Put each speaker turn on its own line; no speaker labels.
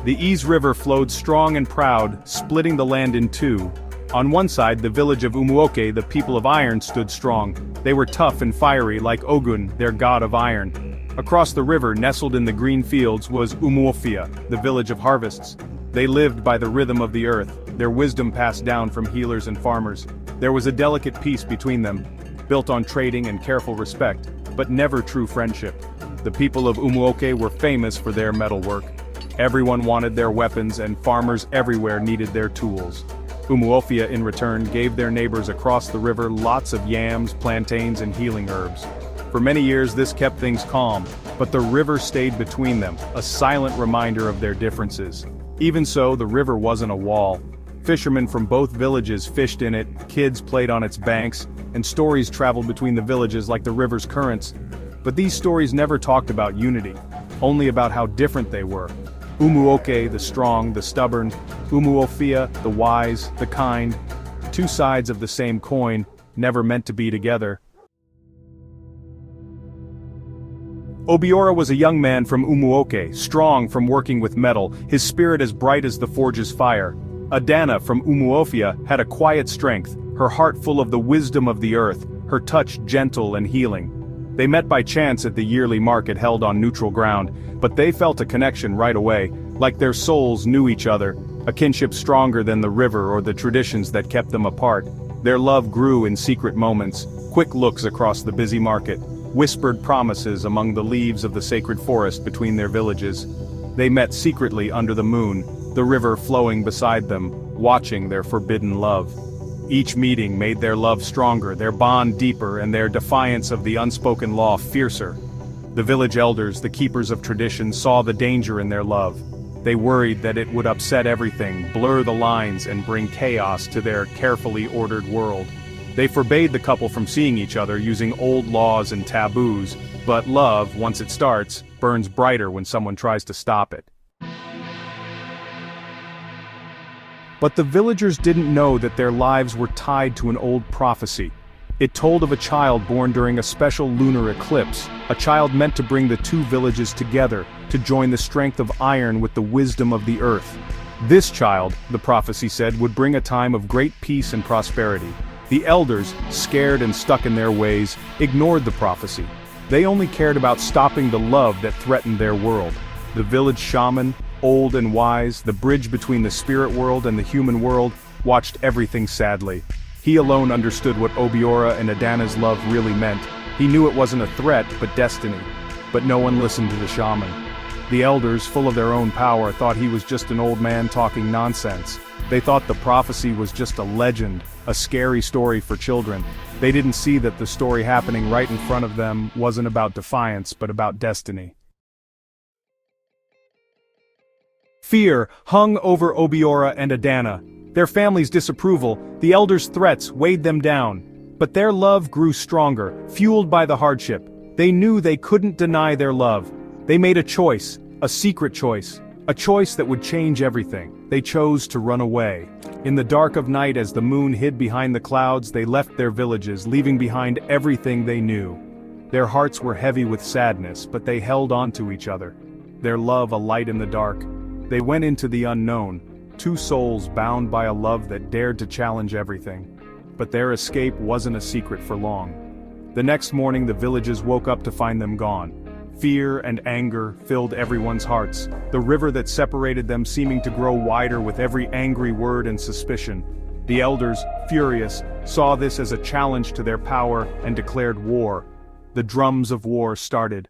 The Ease River flowed strong and proud, splitting the land in two. On one side, the village of Umuogo, the people of iron, stood strong. They were tough and fiery like Ogun, their god of iron. Across the river, nestled in the green fields, was Umuofia, the village of harvests. They lived by the rhythm of the earth, their wisdom passed down from healers and farmers. There was a delicate peace between them, built on trading and careful respect, but never true friendship. The people of Umuogo were famous for their metalwork. Everyone wanted their weapons and farmers everywhere needed their tools. Umuofia in return gave their neighbors across the river lots of yams, plantains and healing herbs. For many years this kept things calm, but the river stayed between them, a silent reminder of their differences. Even so, the river wasn't a wall. Fishermen from both villages fished in it, kids played on its banks, and stories traveled between the villages like the river's currents. But these stories never talked about unity, only about how different they were. Umuogo, the strong, the stubborn; Umuofia, the wise, the kind. Two sides of the same coin, never meant to be together. Obiora was a young man from Umuogo, strong from working with metal, his spirit as bright as the forge's fire. Adanna from Umuofia had a quiet strength, her heart full of the wisdom of the earth, her touch gentle and healing. They met by chance at the yearly market held on neutral ground, but they felt a connection right away, like their souls knew each other, a kinship stronger than the river or the traditions that kept them apart. Their love grew in secret moments, quick looks across the busy market, whispered promises among the leaves of the sacred forest between their villages. They met secretly under the moon, the river flowing beside them, watching their forbidden love. Each meeting made their love stronger, their bond deeper, and their defiance of the unspoken law fiercer. The village elders, the keepers of tradition, saw the danger in their love. They worried that it would upset everything, blur the lines, and bring chaos to their carefully ordered world. They forbade the couple from seeing each other using old laws and taboos, but love, once it starts, burns brighter when someone tries to stop it. But the villagers didn't know that their lives were tied to an old prophecy. It told of a child born during a special lunar eclipse, a child meant to bring the two villages together, to join the strength of iron with the wisdom of the earth. This child, the prophecy said, would bring a time of great peace and prosperity. The elders, scared and stuck in their ways, ignored the prophecy. They only cared about stopping the love that threatened their world. The village shaman, old and wise, the bridge between the spirit world and the human world, watched everything sadly. He alone understood what Obiora and Adanna's love really meant. He knew it wasn't a threat, but destiny. But no one listened to the shaman. The elders, full of their own power, thought he was just an old man talking nonsense. They thought the prophecy was just a legend, a scary story for children. They didn't see that the story happening right in front of them wasn't about defiance, but about destiny. Fear hung over Obiora and Adanna. Their family's disapproval, the elders' threats weighed them down. But their love grew stronger, fueled by the hardship. They knew they couldn't deny their love. They made a choice, a secret choice, a choice that would change everything. They chose to run away. In the dark of night, as the moon hid behind the clouds, they left their villages, leaving behind everything they knew. Their hearts were heavy with sadness, but they held on to each other. Their love a light in the dark. They went into the unknown, two souls bound by a love that dared to challenge everything. But their escape wasn't a secret for long. The next morning the villages woke up to find them gone. Fear and anger filled everyone's hearts, the river that separated them seeming to grow wider with every angry word and suspicion. The elders, furious, saw this as a challenge to their power and declared war. The drums of war started.